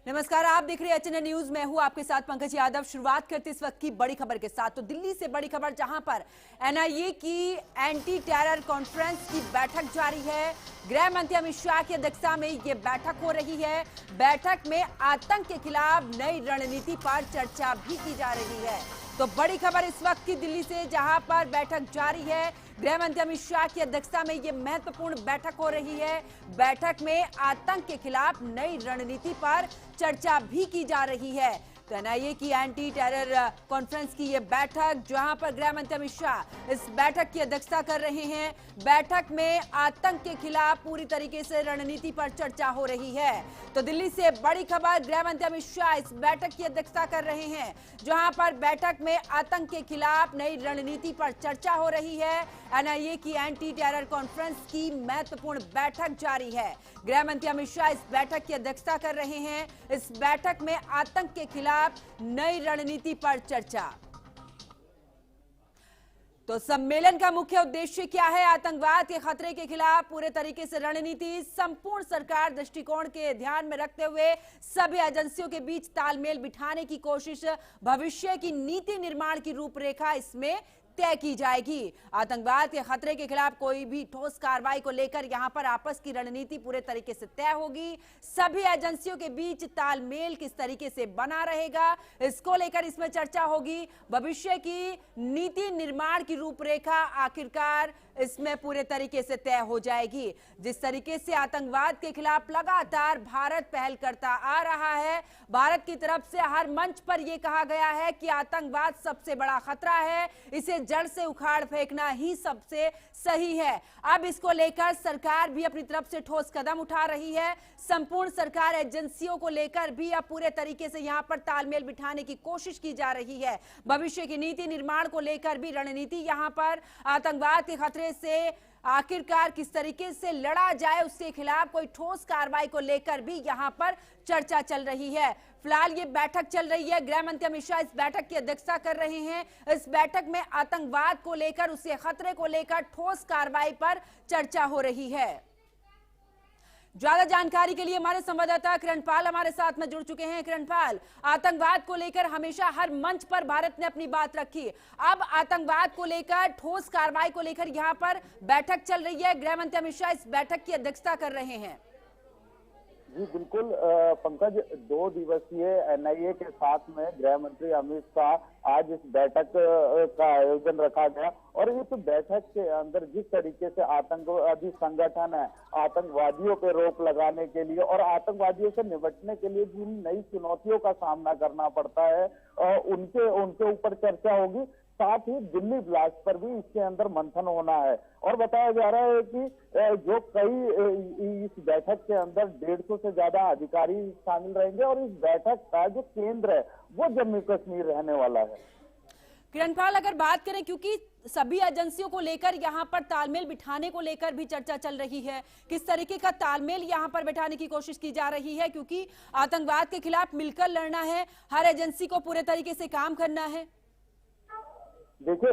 नमस्कार, आप देख रहे हैं एचएनएन न्यूज। मैं हूं आपके साथ पंकज यादव। शुरुआत करते इस वक्त की बड़ी खबर के साथ। तो दिल्ली से बड़ी खबर, जहां पर एनआईए की एंटी टेरर कॉन्फ्रेंस की बैठक जारी है। गृह मंत्री अमित शाह की अध्यक्षता में यह बैठक हो रही है। बैठक में आतंक के खिलाफ नई रणनीति पर चर्चा भी की जा रही है। तो बड़ी खबर इस वक्त की दिल्ली से, जहां पर बैठक जारी है। गृह मंत्री अमित शाह की अध्यक्षता में यह महत्वपूर्ण बैठक हो रही है। बैठक में आतंक के खिलाफ नई रणनीति पर चर्चा भी की जा रही है। तो एनआईए की एंटी टेरर कॉन्फ्रेंस की यह बैठक, जहां पर गृह मंत्री अमित शाह इस बैठक की अध्यक्षता कर रहे हैं। बैठक में आतंक के खिलाफ पूरी तरीके से रणनीति पर चर्चा हो रही है। तो दिल्ली से बड़ी खबर, गृह मंत्री अमित शाह इस बैठक की अध्यक्षता कर रहे हैं, जहां पर बैठक में आतंक के खिलाफ नई रणनीति पर चर्चा हो रही है। एनआईए की एंटी टेरर कॉन्फ्रेंस की महत्वपूर्ण बैठक जारी है। गृह मंत्री अमित शाह इस बैठक की अध्यक्षता कर रहे हैं। इस बैठक में आतंक के खिलाफ नई रणनीति पर चर्चा। तो सम्मेलन का मुख्य उद्देश्य क्या है? आतंकवाद के खतरे के खिलाफ पूरे तरीके से रणनीति, संपूर्ण सरकार दृष्टिकोण के ध्यान में रखते हुए सभी एजेंसियों के बीच तालमेल बिठाने की कोशिश, भविष्य की नीति निर्माण की रूपरेखा इसमें तय की जाएगी। आतंकवाद के खतरे के खिलाफ कोई भी ठोस कार्रवाई को लेकर यहां पर आपस की रणनीति पूरे तरीके से तय होगी। सभी एजेंसियों के बीच तालमेल किस तरीके से बना रहेगा, इसको लेकर इसमें चर्चा होगी। भविष्य की नीति निर्माण की रूपरेखा आखिरकार इसमें पूरे तरीके से तय हो जाएगी। जिस तरीके से आतंकवाद के खिलाफ लगातार भारत पहल करता आ रहा है, भारत की तरफ से हर मंच पर यह कहा गया है कि आतंकवाद सबसे बड़ा खतरा है, इसे जड़ से उखाड़ फेंकना ही सबसे सही है। अब इसको लेकर सरकार भी अपनी तरफ से ठोस कदम उठा रही है। संपूर्ण सरकार एजेंसियों को लेकर भी अब पूरे तरीके से यहां पर तालमेल बिठाने की कोशिश की जा रही है। भविष्य की नीति निर्माण को लेकर भी रणनीति यहां पर, आतंकवाद के खतरे से आखिरकार किस तरीके से लड़ा जाए, उसके खिलाफ कोई ठोस कार्रवाई को लेकर भी यहां पर चर्चा चल रही है। फिलहाल ये बैठक चल रही है। गृह मंत्री अमित शाह इस बैठक की अध्यक्षता कर रहे हैं। इस बैठक में आतंकवाद को लेकर, उसके खतरे को लेकर ठोस कार्रवाई पर चर्चा हो रही है। ज्यादा जानकारी के लिए हमारे संवाददाता किरणपाल हमारे साथ में जुड़ चुके हैं। किरणपाल, आतंकवाद को लेकर हमेशा हर मंच पर भारत ने अपनी बात रखी। अब आतंकवाद को लेकर, ठोस कार्रवाई को लेकर यहां पर बैठक चल रही है। गृह मंत्री अमित शाह इस बैठक की अध्यक्षता कर रहे हैं। जी बिल्कुल पंकज, 2 दिवसीय एनआईए के साथ में गृह मंत्री अमित शाह आज इस बैठक का आयोजन रखा गया। और इस बैठक के अंदर जिस तरीके से आतंकवादी संगठन है, आतंकवादियों पे रोक लगाने के लिए और आतंकवादियों से निपटने के लिए जिन नई चुनौतियों का सामना करना पड़ता है, उनके ऊपर चर्चा होगी। साथ ही दिल्ली ब्लास्ट पर भी इसके अंदर मंथन होना है। और बताया जा रहा है कि जो इस बैठक के अंदर 150 से ज्यादा अधिकारी शामिल रहेंगे और इस बैठक का जो केंद्र है वो जम्मू कश्मीर रहने वाला है। किरणपाल, अगर बात करें, क्योंकि सभी एजेंसियों को लेकर यहां पर तालमेल बिठाने को लेकर भी चर्चा चल रही है, किस तरीके का तालमेल यहां पर बिठाने की कोशिश की जा रही है? क्योंकि आतंकवाद के खिलाफ मिलकर लड़ना है, हर एजेंसी को पूरे तरीके से काम करना है। देखिए,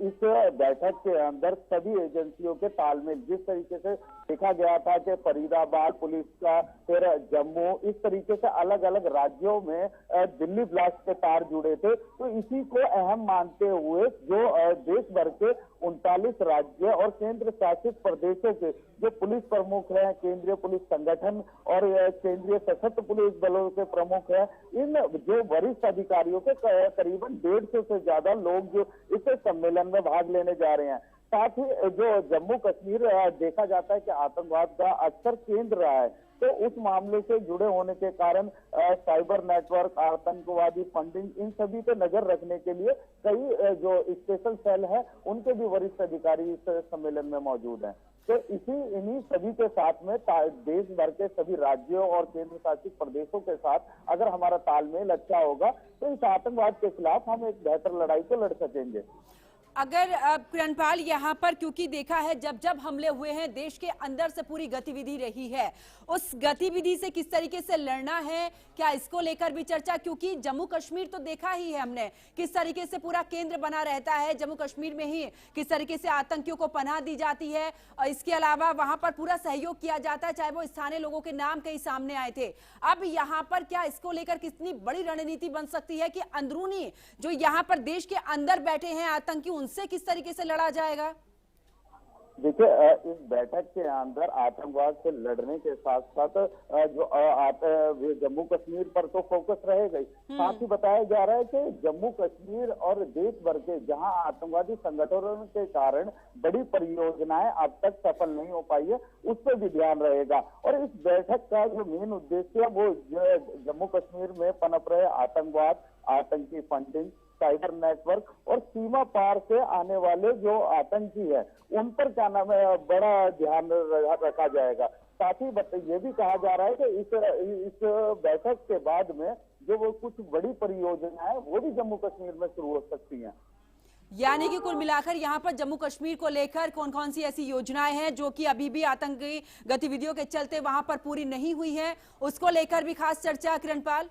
इस बैठक के अंदर सभी एजेंसियों के तालमेल, जिस तरीके से देखा गया था कि फरीदाबाद पुलिस का, फिर जम्मू, इस तरीके से अलग अलग राज्यों में दिल्ली ब्लास्ट के तार जुड़े थे। तो इसी को अहम मानते हुए जो देश भर के 39 राज्य और केंद्र शासित प्रदेशों के जो पुलिस प्रमुख हैं, केंद्रीय पुलिस संगठन और केंद्रीय सशस्त्र पुलिस बलों के प्रमुख हैं, इन जो वरिष्ठ अधिकारियों के करीबन 150 से ज्यादा लोग जो इस सम्मेलन में भाग लेने जा रहे हैं। साथ ही जो जम्मू कश्मीर देखा जाता है कि आतंकवाद का अक्सर केंद्र रहा है, तो उस मामले से जुड़े होने के कारण साइबर नेटवर्क, आतंकवादी फंडिंग, इन सभी पे नजर रखने के लिए कई जो स्पेशल सेल है उनके भी वरिष्ठ अधिकारी इस सम्मेलन में मौजूद हैं। तो इन्हीं सभी के साथ में देश भर के सभी राज्यों और केंद्र शासित प्रदेशों के साथ अगर हमारा तालमेल अच्छा होगा तो इस आतंकवाद के खिलाफ हम एक बेहतर लड़ाई को लड़ सकेंगे। अगर किरणपाल यहाँ पर क्योंकि देखा है जब जब हमले हुए हैं देश के अंदर से पूरी गतिविधि रही है, उस गतिविधि से किस तरीके से लड़ना है, क्या इसको लेकर भी चर्चा? क्योंकि जम्मू कश्मीर तो देखा ही है हमने किस तरीके से पूरा केंद्र बना रहता है, जम्मू कश्मीर में ही किस तरीके से आतंकियों को पनाह दी जाती है और इसके अलावा वहां पर पूरा सहयोग किया जाता है, चाहे वो स्थानीय लोगों के नाम कहीं सामने आए थे। अब यहाँ पर क्या इसको लेकर कितनी बड़ी रणनीति बन सकती है कि अंदरूनी जो यहाँ पर देश के अंदर बैठे हैं आतंकी, उनसे किस तरीके से लड़ा जाएगा? देखिए, इस बैठक के अंदर आतंकवाद से लड़ने के साथ साथ जो जम्मू कश्मीर पर तो फोकस रहेगा ही, साथ ही बताया जा रहा है कि जम्मू कश्मीर और देश भर के जहां आतंकवादी संगठनों के कारण बड़ी परियोजनाएं अब तक सफल नहीं हो पाई है, उस पर भी ध्यान रहेगा। और इस बैठक का जो मेन उद्देश्य है वो जम्मू कश्मीर में पनप रहे आतंकवाद, आतंकी फंडिंग, साइबर नेटवर्क और सीमा पार से आने वाले जो आतंकी है उन पर क्या नाम है बड़ा ध्यान रखा जाएगा। साथ ही ये भी कहा जा रहा है कि इस बैठक के बाद में जो वो कुछ बड़ी परियोजना है वो भी जम्मू कश्मीर में शुरू हो सकती हैं। यानी कि कुल मिलाकर यहाँ पर जम्मू कश्मीर को लेकर कौन कौन सी ऐसी योजनाएं हैं जो कि अभी भी आतंकी गतिविधियों के चलते वहां पर पूरी नहीं हुई है, उसको लेकर भी खास चर्चा? किरणपाल,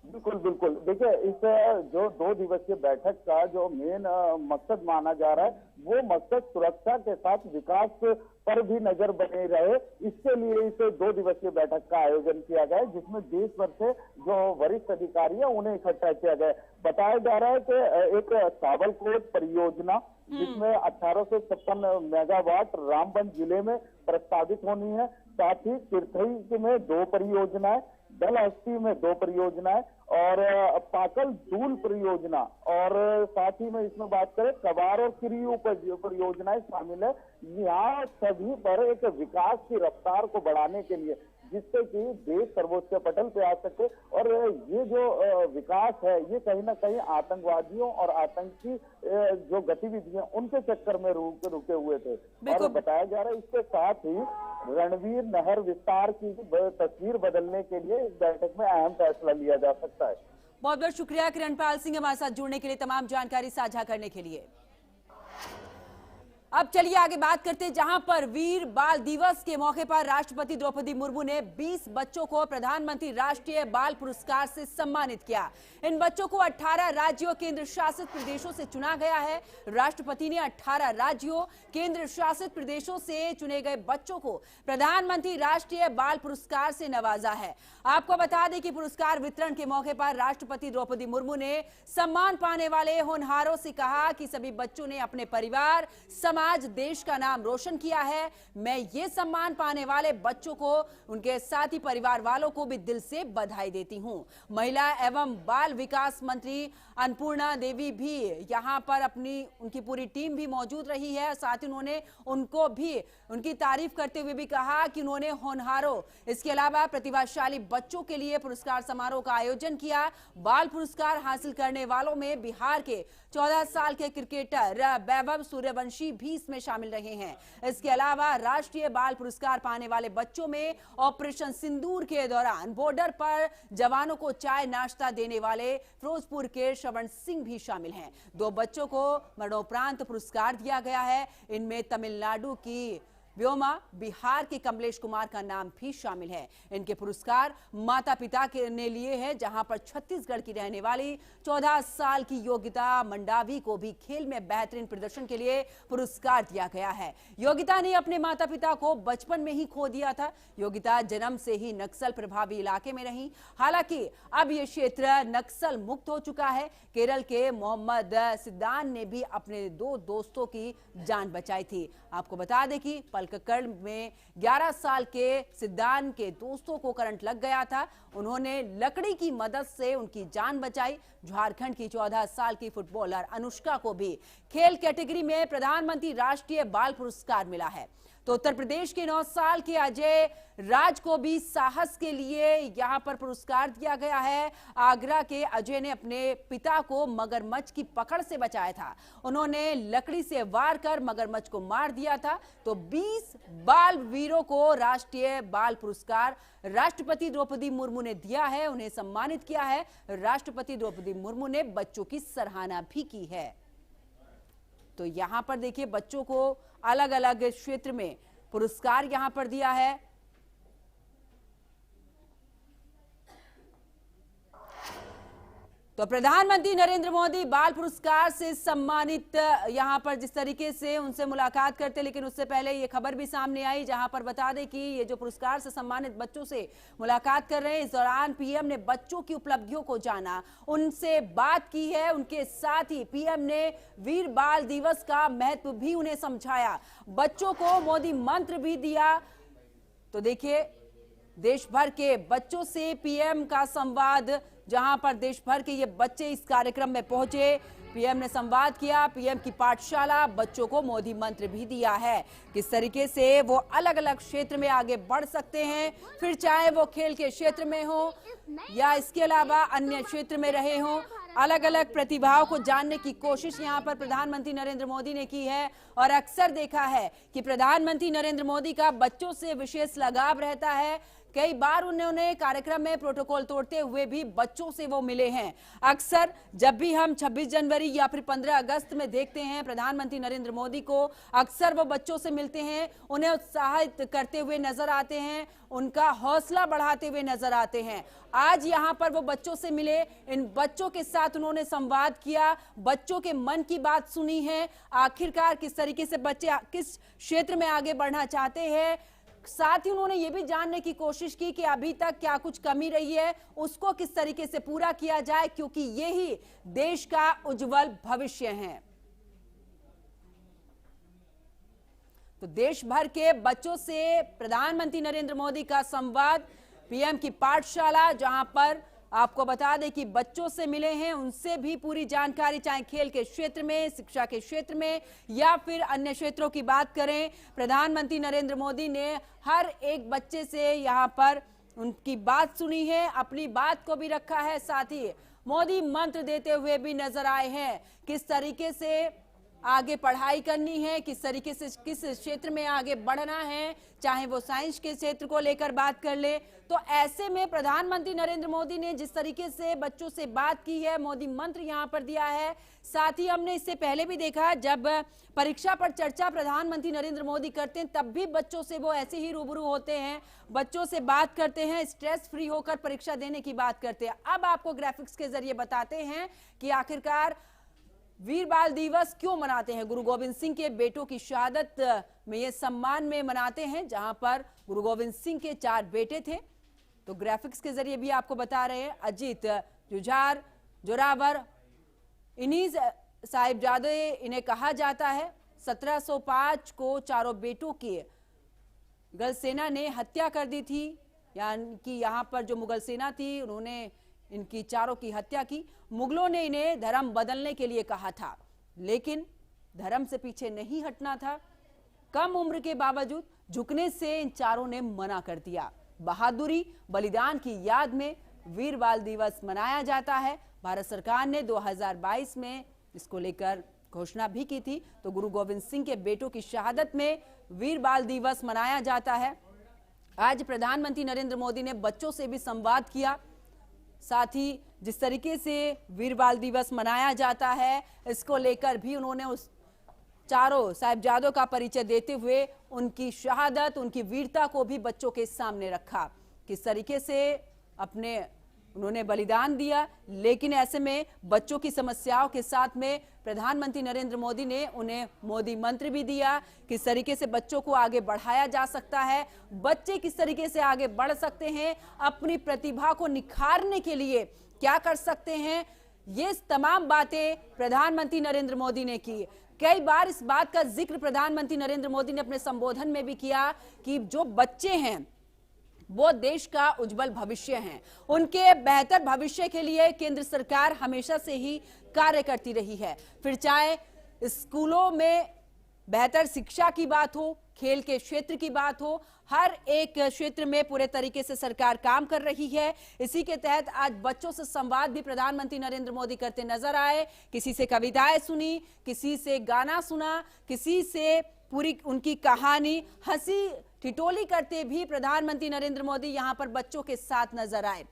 बिल्कुल बिल्कुल। देखिए, इस जो 2 दिवसीय बैठक का जो मेन मकसद माना जा रहा है वो मकसद सुरक्षा के साथ विकास पर भी नजर बनी रहे, इसके लिए इस 2 दिवसीय बैठक का आयोजन किया गया है, जिसमें देश भर से जो वरिष्ठ अधिकारी है उन्हें इकट्ठा किया गया है। बताया जा रहा है कि एक साबलकोट परियोजना जिसमें 1856 मेगावाट रामबन जिले में प्रस्तावित होनी है, साथ ही किरथई में 2 परियोजनाएं, डलहस्ती में 2 परियोजनाएं और पाकल दूल परियोजना, और साथ ही में इसमें बात करें कबार और किरियू परियोजनाएं शामिल है। यहाँ सभी पर एक विकास की रफ्तार को बढ़ाने के लिए, जिससे कि देश सर्वोच्च पटल पे आ सके, और ये जो विकास है ये कहीं ना कहीं आतंकवादियों और आतंकी जो गतिविधियां उनके चक्कर में रुके हुए थे। और बताया जा रहा है इसके साथ ही रणवीर नहर विस्तार की तस्वीर बदलने के लिए इस बैठक में अहम फैसला लिया जा सकता है। बहुत बहुत शुक्रिया किरणपाल सिंह हमारे साथ जुड़ने के लिए, तमाम जानकारी साझा करने के लिए। अब चलिए आगे बात करते हैं, जहां पर वीर बाल दिवस के मौके पर राष्ट्रपति द्रौपदी मुर्मू ने 20 बच्चों को प्रधानमंत्री राष्ट्रीय बाल पुरस्कार से सम्मानित किया। इन बच्चों को 18 राज्यों केंद्र शासित प्रदेशों से चुना गया है। राष्ट्रपति ने 18 राज्यों केंद्र शासित प्रदेशों से चुने गए बच्चों को प्रधानमंत्री राष्ट्रीय बाल पुरस्कार से नवाजा है। आपको बता दें कि पुरस्कार वितरण के मौके पर राष्ट्रपति द्रौपदी मुर्मू ने सम्मान पाने वाले होनहारों से कहा कि सभी बच्चों ने अपने परिवार, आज देश का नाम रोशन किया है। मैं ये सम्मान पाने वाले बच्चों को, उनके साथी परिवार वालों को भी दिल से बधाई देती हूं। महिला एवं बाल विकास मंत्री अन्नपूर्णा देवी भी यहां पर उनकी पूरी टीम भी मौजूद रही है। साथ ही उन्होंने उनको भी उनकी तारीफ करते हुए भी कहा कि उन्होंने होनहारों, इसके अलावा प्रतिभाशाली बच्चों के लिए पुरस्कार समारोह का आयोजन किया। बाल पुरस्कार हासिल करने वालों में बिहार के 14 साल के क्रिकेटर वैभव सूर्यवंशी भी इसमें शामिल रहे हैं। इसके अलावा राष्ट्रीय बाल पुरस्कार पाने वाले बच्चों में ऑपरेशन सिंदूर के दौरान बॉर्डर पर जवानों को चाय नाश्ता देने वाले फिरोजपुर के श्रवण सिंह भी शामिल हैं। 2 बच्चों को मरणोपरांत पुरस्कार दिया गया है। इनमें तमिलनाडु की व्योमा, बिहार के कमलेश कुमार का नाम भी शामिल है। इनके पुरस्कार माता पिता ने लिए हैं, जहां पर छत्तीसगढ़ की रहने वाली 14 साल की योगिता मंडावी को भी खेल में बेहतरीन प्रदर्शन के लिए पुरस्कार दिया गया है। योगिता ने अपने माता पिता को बचपन में ही खो दिया था। योगिता जन्म से ही नक्सल प्रभावी इलाके में रही। हालांकि अब यह क्षेत्र नक्सल मुक्त हो चुका है। केरल के मोहम्मद सिद्दान ने भी अपने 2 दोस्तों की जान बचाई थी। आपको बता दें कि पलक्कड़ में 11 साल के सिद्धान के दोस्तों को करंट लग गया था। उन्होंने लकड़ी की मदद से उनकी जान बचाई। झारखंड की 14 साल की फुटबॉलर अनुष्का को भी खेल कैटेगरी में प्रधानमंत्री राष्ट्रीय बाल पुरस्कार मिला है। तो उत्तर प्रदेश के 9 साल के अजय राज को भी साहस के लिए यहां पर पुरस्कार दिया गया है। आगरा के अजय ने अपने पिता को मगरमच्छ की पकड़ से बचाया था। उन्होंने लकड़ी से वार कर मगरमच्छ को मार दिया था। तो 20 बाल वीरों को राष्ट्रीय बाल पुरस्कार राष्ट्रपति द्रौपदी मुर्मू ने दिया है, उन्हें सम्मानित किया है। राष्ट्रपति द्रौपदी मुर्मू ने बच्चों की सराहना भी की है। तो यहाँ पर देखिए बच्चों को अलग अलग क्षेत्र में पुरस्कार यहाँ पर दिया है। तो प्रधानमंत्री नरेंद्र मोदी बाल पुरस्कार से सम्मानित यहां पर जिस तरीके से उनसे मुलाकात करते, लेकिन उससे पहले ये खबर भी सामने आई जहां पर बता दें कि ये जो पुरस्कार से सम्मानित बच्चों से मुलाकात कर रहे हैं, इस दौरान पीएम ने बच्चों की उपलब्धियों को जाना, उनसे बात की है। उनके साथ ही पीएम ने वीर बाल दिवस का महत्व भी उन्हें समझाया, बच्चों को मोदी मंत्र भी दिया। तो देखिए देश भर के बच्चों से पीएम का संवाद, जहां पर देश भर के ये बच्चे इस कार्यक्रम में पहुंचे, पीएम ने संवाद किया। पीएम की पाठशाला बच्चों को मोदी मंत्र भी दिया है, किस तरीके से वो अलग अलग क्षेत्र में आगे बढ़ सकते हैं, फिर चाहे वो खेल के क्षेत्र में हो या इसके अलावा अन्य क्षेत्र में रहे हों। अलग अलग प्रतिभाओं को जानने की कोशिश यहां पर प्रधानमंत्री नरेंद्र मोदी ने की है। और अक्सर देखा है कि प्रधानमंत्री नरेंद्र मोदी का बच्चों से विशेष लगाव रहता है। कई बार उन्होंने कार्यक्रम में प्रोटोकॉल तोड़ते हुए भी बच्चों से वो मिले हैं। अक्सर जब भी हम 26 जनवरी या फिर 15 अगस्त में देखते हैं प्रधानमंत्री नरेंद्र मोदी को, अक्सर वो बच्चों से मिलते हैं, उन्हें उत्साहित करते हुए नजर आते हैं, उनका हौसला बढ़ाते हुए नजर आते हैं। आज यहाँ पर वो बच्चों से मिले, इन बच्चों के साथ उन्होंने संवाद किया, बच्चों के मन की बात सुनी है, आखिरकार किस तरीके से बच्चे किस क्षेत्र में आगे बढ़ना चाहते हैं। साथ ही उन्होंने ये भी जानने की कोशिश की कि अभी तक क्या कुछ कमी रही है, उसको किस तरीके से पूरा किया जाए, क्योंकि यही देश का उज्जवल भविष्य है। तो देश भर के बच्चों से प्रधानमंत्री नरेंद्र मोदी का संवाद, पीएम की पाठशाला, जहां पर आपको बता दें कि बच्चों से मिले हैं, उनसे भी पूरी जानकारी, चाहे खेल के क्षेत्र में, शिक्षा के क्षेत्र में या फिर अन्य क्षेत्रों की बात करें, प्रधानमंत्री नरेंद्र मोदी ने हर एक बच्चे से यहां पर उनकी बात सुनी है, अपनी बात को भी रखा है, साथ ही मोदी मंत्र देते हुए भी नजर आए हैं। किस तरीके से आगे पढ़ाई करनी है, किस तरीके से किस क्षेत्र में आगे बढ़ना है, चाहे वो साइंस के क्षेत्र को लेकर बात कर ले। तो ऐसे में प्रधानमंत्री नरेंद्र मोदी ने जिस तरीके से बच्चों से बात की है, मोदी मंत्र यहां पर दिया है। साथ ही हमने इससे पहले भी देखा, जब परीक्षा पर चर्चा प्रधानमंत्री नरेंद्र मोदी करते हैं तब भी बच्चों से वो ऐसे ही रूबरू होते हैं, बच्चों से बात करते हैं, स्ट्रेस फ्री होकर परीक्षा देने की बात करते हैं। अब आपको ग्राफिक्स के जरिए बताते हैं कि आखिरकार वीर बाल दिवस क्यों मनाते हैं। गुरु गोविंद सिंह के बेटों की शहादत में ये सम्मान में मनाते हैं, जहां पर गुरु गोविंद सिंह के 4 बेटे थे। तो ग्राफिक्स के जरिए भी आपको बता रहे हैं, अजीत, जुझार, जोरावर, इन्हीं साहिबजादे इन्हें कहा जाता है। 1705 को चारों बेटों की मुगल सेना ने हत्या कर दी थी, यानी कि यहाँ पर जो मुगल सेना थी उन्होंने इनकी चारों की हत्या की। मुगलों ने इन्हें धर्म बदलने के लिए कहा था, लेकिन धर्म से पीछे नहीं हटना था। कम उम्र के बावजूद झुकने से इन चारों ने मना कर दिया। बहादुरी, बलिदान की याद में वीर बाल दिवस मनाया जाता है। भारत सरकार ने 2022 में इसको लेकर घोषणा भी की थी। तो गुरु गोविंद सिंह के बेटों की शहादत में वीर बाल दिवस मनाया जाता है। आज प्रधानमंत्री नरेंद्र मोदी ने बच्चों से भी संवाद किया, साथ ही जिस तरीके से वीर बाल दिवस मनाया जाता है इसको लेकर भी उन्होंने उस चारों साहिबजादों का परिचय देते हुए उनकी शहादत, उनकी वीरता को भी बच्चों के सामने रखा, किस तरीके से अपने उन्होंने बलिदान दिया। लेकिन ऐसे में बच्चों की समस्याओं के साथ में प्रधानमंत्री नरेंद्र मोदी ने उन्हें मोदी मंत्र भी दिया, किस तरीके से बच्चों को आगे बढ़ाया जा सकता है, बच्चे किस तरीके से आगे बढ़ सकते हैं, अपनी प्रतिभा को निखारने के लिए क्या कर सकते हैं। ये तमाम बातें प्रधानमंत्री नरेंद्र मोदी ने की। कई बार इस बात का जिक्र प्रधानमंत्री नरेंद्र मोदी ने अपने संबोधन में भी किया कि जो बच्चे हैं वो देश का उज्जवल भविष्य हैं, उनके बेहतर भविष्य के लिए केंद्र सरकार हमेशा से ही कार्य करती रही है। फिर चाहे स्कूलों में बेहतर शिक्षा की बात हो, खेल के क्षेत्र की बात हो, हर एक क्षेत्र में पूरे तरीके से सरकार काम कर रही है। इसी के तहत आज बच्चों से संवाद भी प्रधानमंत्री नरेंद्र मोदी करते नजर आए। किसी से कविताएं सुनी, किसी से गाना सुना, किसी से पूरी उनकी कहानी, हंसी ठिठोली करते भी प्रधानमंत्री नरेंद्र मोदी यहां पर बच्चों के साथ नजर आए।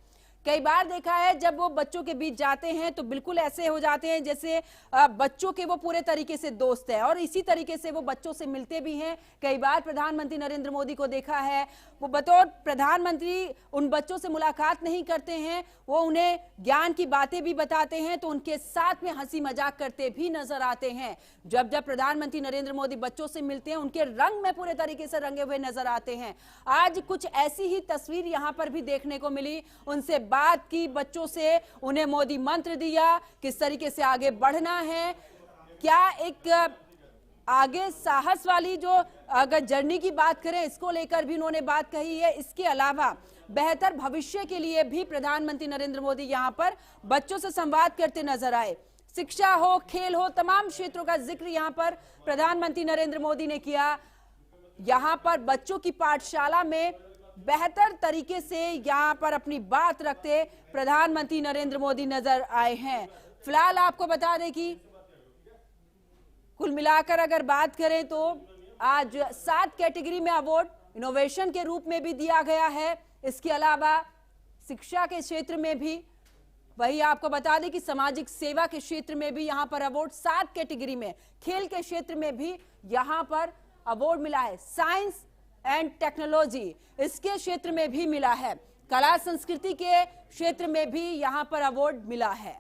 कई बार देखा है जब वो बच्चों के बीच जाते हैं तो बिल्कुल ऐसे हो जाते हैं जैसे बच्चों के वो पूरे तरीके से दोस्त है, और इसी तरीके से वो बच्चों से मिलते भी हैं। कई बार प्रधानमंत्री नरेंद्र मोदी को देखा है, वो बतौर प्रधानमंत्री उन बच्चों से मुलाकात नहीं करते हैं, वो उन्हें ज्ञान की बातें भी बताते हैं, तो उनके साथ में हंसी मजाक करते भी नजर आते हैं। जब जब प्रधानमंत्री नरेंद्र मोदी बच्चों से मिलते हैं, उनके रंग में पूरे तरीके से रंगे हुए नजर आते हैं। आज कुछ ऐसी ही तस्वीर यहां पर भी देखने को मिली। उनसे बात की बच्चों से, उन्हें मोदी मंत्र दिया, किस तरीके से आगे बढ़ना है, क्या एक आगे साहस वाली जो अगर जर्नी की बात करें इसको लेकर भी उन्होंने बात कही है। इसके अलावा बेहतर भविष्य के लिए भी प्रधानमंत्री नरेंद्र मोदी यहां पर बच्चों से संवाद करते नजर आए। शिक्षा हो, खेल हो, तमाम क्षेत्रों का जिक्र यहां पर प्रधानमंत्री नरेंद्र मोदी ने किया। यहां पर बच्चों की पाठशाला में बेहतर तरीके से यहां पर अपनी बात रखते प्रधानमंत्री नरेंद्र मोदी नजर आए हैं। फिलहाल आपको बता दें कि कुल मिलाकर अगर बात करें तो आज 7 कैटेगरी में अवार्ड इनोवेशन के रूप में भी दिया गया है। इसके अलावा शिक्षा के क्षेत्र में भी, वही आपको बता दें कि सामाजिक सेवा के क्षेत्र में भी यहां पर अवार्ड 7 कैटेगरी में, खेल के क्षेत्र में भी यहां पर अवार्ड मिला है, साइंस एंड टेक्नोलॉजी इसके क्षेत्र में भी मिला है, कला संस्कृति के क्षेत्र में भी यहां पर अवार्ड मिला है।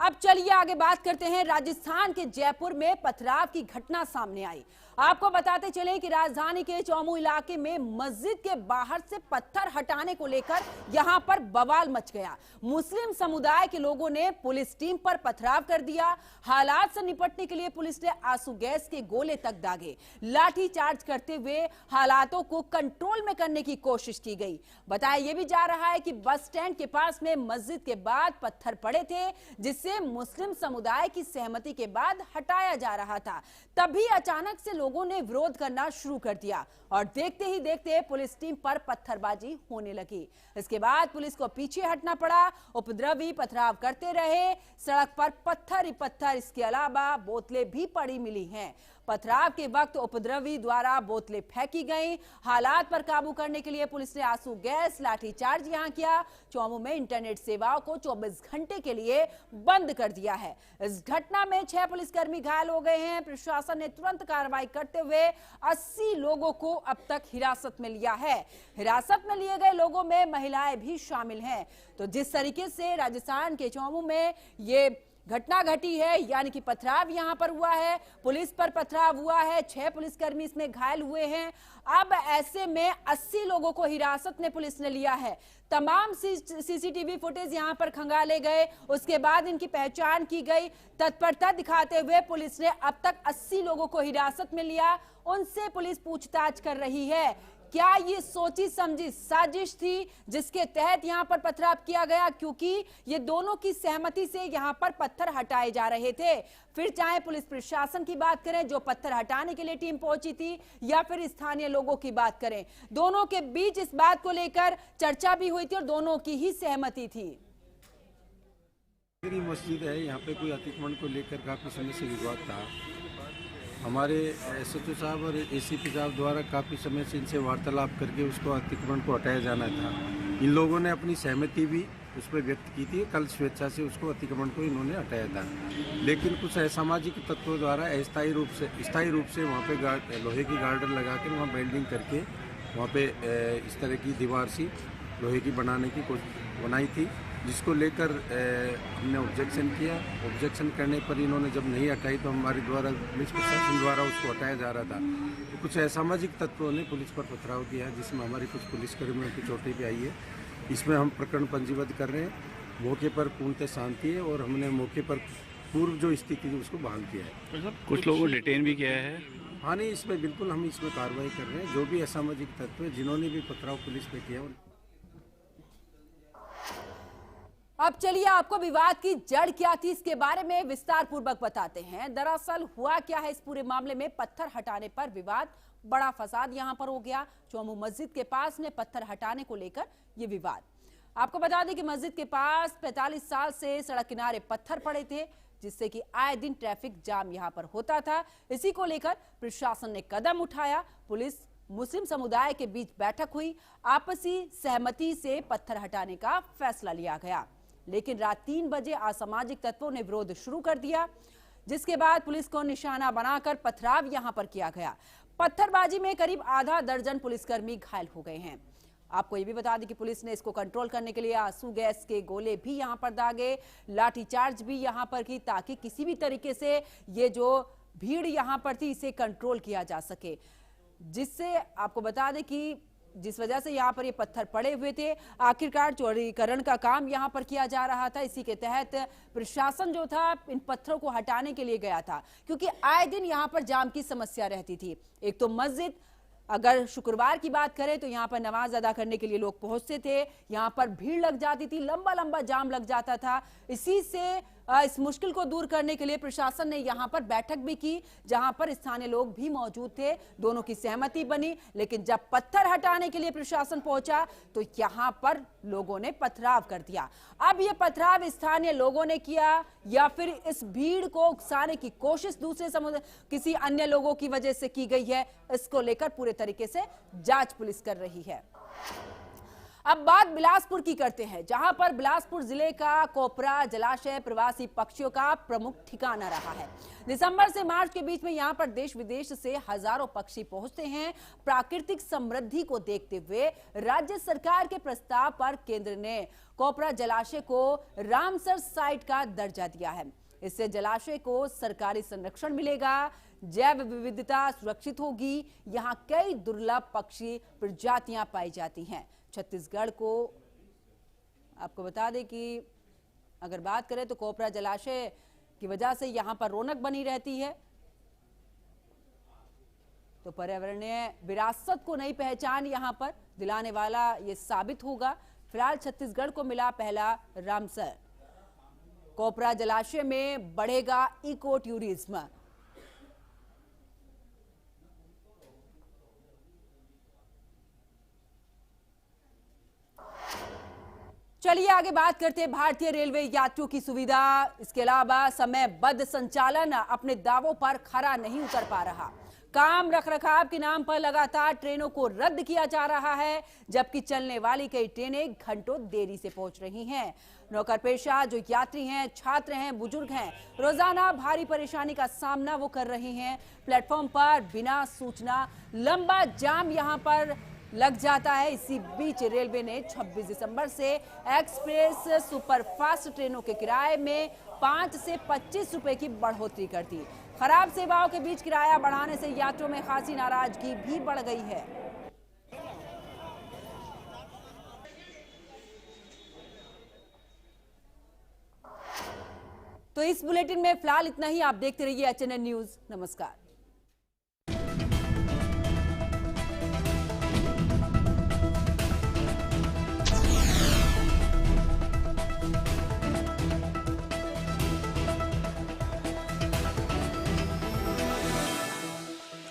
अब चलिए आगे बात करते हैं। राजस्थान के जयपुर में पथराव की घटना सामने आई। आपको बताते चलें कि राजधानी के चौमू इलाके में मस्जिद के बाहर से पत्थर हटाने को लेकर यहां पर बवाल मच गया। मुस्लिम समुदाय के लोगों ने पुलिस टीम पर पथराव कर दिया। हालात से निपटने के लिए पुलिस ने आंसू गैस के गोले तक दागे। लाठी चार्ज करते हुए हालातों को कंट्रोल में करने की कोशिश की गई। बताया यह भी जा रहा है कि बस स्टैंड के पास में मस्जिद के बाद पत्थर पड़े थे, जिससे मुस्लिम समुदाय की सहमति के बाद हटाया जा रहा था। तभी अचानक से लोगों ने विरोध करना शुरू कर दिया और देखते ही देखते पुलिस टीम पर पत्थरबाजी होने लगी। इसके बाद पुलिस को पीछे हटना पड़ा। उपद्रवी पथराव करते रहे। सड़क पर पत्थर ही पत्थर, इसके अलावा बोतलें भी पड़ी मिली हैं। पथराव के वक्त उपद्रवी द्वारा बोतलें फेंकी गईं। हालात पर काबू करने के लिए पुलिस ने आंसू गैस, लाठीचार्ज यहां किया। चौमू में इंटरनेट सेवाओं को 24 घंटे के लिए बंद कर दिया है। इस घटना में 6 पुलिसकर्मी घायल हो गए हैं। प्रशासन ने तुरंत कार्रवाई करते हुए 80 लोगों को अब तक हिरासत में लिया है। हिरासत में लिए गए लोगों में महिलाएं भी शामिल हैं। तो जिस तरीके से राजस्थान के चौमू में ये घटना घटी है, यानी कि पथराव यहां पर हुआ है, पुलिस पर पथराव हुआ है, 6 पुलिसकर्मी इसमें घायल हुए हैं। अब ऐसे में 80 लोगों को हिरासत में पुलिस ने लिया है। तमाम सीसीटीवी फुटेज यहां पर खंगाले गए, उसके बाद इनकी पहचान की गई। तत्परता दिखाते हुए पुलिस ने अब तक 80 लोगों को हिरासत में लिया। उनसे पुलिस पूछताछ कर रही है। क्या ये सोची समझी साजिश थी जिसके तहत यहां पर पथराव किया गया, क्योंकि ये दोनों की सहमति से यहां पर पत्थर हटाए जा रहे थे। फिर चाहे पुलिस प्रशासन की बात करें जो पत्थर हटाने के लिए टीम पहुंची थी, या फिर स्थानीय लोगों की बात करें, दोनों के बीच इस बात को लेकर चर्चा भी हुई थी और दोनों की ही सहमति थी। मस्जिद है, यहाँ पे कोई अतिक्रमण को लेकर काफी समय से विवाद था। हमारे SHO साहब और ACP साहब द्वारा काफ़ी समय से इनसे वार्तालाप करके उसको अतिक्रमण को हटाया जाना था। इन लोगों ने अपनी सहमति भी उस पर व्यक्त की थी। कल स्वेच्छा से उसको अतिक्रमण को इन्होंने हटाया था, लेकिन कुछ असामाजिक तत्वों द्वारा स्थायी रूप से वहाँ पे लोहे की गार्डर लगा कर वहाँ वेल्डिंग करके वहाँ पे इस तरह की दीवार सी लोहे की बनाने की कोशिश बनाई थी, जिसको लेकर हमने ऑब्जेक्शन किया। ऑब्जेक्शन करने पर इन्होंने जब नहीं हटाई तो हमारे द्वारा पुलिस प्रशासन द्वारा उसको हटाया जा रहा था। तो कुछ असामाजिक तत्वों ने पुलिस पर पथराव किया, जिसमें हमारी कुछ पुलिसकर्मियों की चोटें भी आई है। इसमें हम प्रकरण पंजीबद्ध कर रहे हैं। मौके पर पूर्णतः शांति है और हमने मौके पर पूर्व जो स्थिति थी उसको बहाल किया है। कुछ लोगों को डिटेन भी किया है। हाँ नहीं, इसमें बिल्कुल हम इसमें कार्रवाई कर रहे हैं। जो भी असामाजिक तत्व है जिन्होंने भी पथराव पुलिस पे किया। अब चलिए आपको विवाद की जड़ क्या थी इसके बारे में विस्तार पूर्वक बताते हैं। दरअसल हुआ क्या है इस पूरे मामले में, पत्थर हटाने पर विवाद, बड़ा फसाद यहां पर हो गया। चौमू मस्जिद के पास में पत्थर हटाने को लेकर यह विवाद। आपको बता दें कि मस्जिद के पास 45 साल से सड़क किनारे पत्थर पड़े थे, जिससे कि आए दिन ट्रैफिक जाम यहां पर होता था। इसी को लेकर प्रशासन ने कदम उठाया। पुलिस मुस्लिम समुदाय के बीच बैठक हुई। आपसी सहमति से पत्थर हटाने का फैसला लिया गया, लेकिन रात 3 बजे असामाजिक तत्वों ने विरोध शुरू कर दिया, जिसके बाद पुलिस को निशाना बनाकर पथराव यहां पर किया गया। पत्थरबाजी में करीब आधा दर्जन पुलिसकर्मी घायल हो गए हैं। आपको ये भी बता दें कि पुलिस ने इसको कंट्रोल करने के लिए आंसू गैस के गोले भी यहां पर दागे, लाठीचार्ज भी यहां पर की, ताकि किसी भी तरीके से ये जो भीड़ यहां पर थी इसे कंट्रोल किया जा सके। जिससे आपको बता दें कि जिस वजह से यहाँ पर ये पत्थर पड़े हुए थे, आखिरकार चौड़ीकरण का काम यहाँ पर किया जा रहा था। इसी के तहत प्रशासन जो था इन पत्थरों को हटाने के लिए गया था, क्योंकि आए दिन यहाँ पर जाम की समस्या रहती थी। एक तो मस्जिद, अगर शुक्रवार की बात करें तो यहाँ पर नमाज अदा करने के लिए लोग पहुंचते थे, यहाँ पर भीड़ लग जाती थी, लंबा लंबा जाम लग जाता था। इसी से इस मुश्किल को दूर करने के लिए प्रशासन ने यहाँ पर बैठक भी की, जहां पर स्थानीय लोग भी मौजूद थे। दोनों की सहमति बनी, लेकिन जब पत्थर हटाने के लिए प्रशासन पहुंचा तो यहाँ पर लोगों ने पथराव कर दिया। अब ये पथराव स्थानीय लोगों ने किया या फिर इस भीड़ को उकसाने की कोशिश दूसरे समुदाय किसी अन्य लोगों की वजह से की गई है, इसको लेकर पूरे तरीके से जांच पुलिस कर रही है। अब बात बिलासपुर की करते हैं, जहां पर बिलासपुर जिले का कोपरा जलाशय प्रवासी पक्षियों का प्रमुख ठिकाना रहा है। दिसंबर से मार्च के बीच में यहां पर देश विदेश से हजारों पक्षी पहुंचते हैं। प्राकृतिक समृद्धि को देखते हुए राज्य सरकार के प्रस्ताव पर केंद्र ने कोपरा जलाशय को रामसर साइट का दर्जा दिया है। इससे जलाशय को सरकारी संरक्षण मिलेगा, जैव विविधता सुरक्षित होगी। यहाँ कई दुर्लभ पक्षी प्रजातियां पाई जाती हैं। छत्तीसगढ़ को आपको बता दें कि अगर बात करें तो कोपरा जलाशय की वजह से यहां पर रौनक बनी रहती है, तो पर्यावरणीय विरासत को नई पहचान यहां पर दिलाने वाला ये साबित होगा। फिलहाल छत्तीसगढ़ को मिला पहला रामसर। कोपरा जलाशय में बढ़ेगा इको टूरिज्म। चलिए आगे बात करते हैं भारतीय रेलवे यात्रियों की सुविधा। इसके अलावा समयबद्ध संचालन अपने दावों पर खरा नहीं उतर पा रहा। काम रखरखाव के नाम पर लगातार ट्रेनों को रद्द किया जा रहा है, जबकि चलने वाली कई ट्रेनें घंटों देरी से पहुंच रही हैं। नौकरपेशा जो यात्री हैं, छात्र हैं, बुजुर्ग हैं, रोजाना भारी परेशानी का सामना वो कर रहे हैं। प्लेटफॉर्म पर बिना सूचना लंबा जाम यहां पर लग जाता है। इसी बीच रेलवे ने 26 दिसंबर से एक्सप्रेस सुपरफास्ट ट्रेनों के किराए में 5 से 25 रुपए की बढ़ोतरी कर दी। खराब सेवाओं के बीच किराया बढ़ाने से यात्रियों में खासी नाराजगी भी बढ़ गई है। तो इस बुलेटिन में फिलहाल इतना ही। आप देखते रहिए HNN न्यूज। नमस्कार।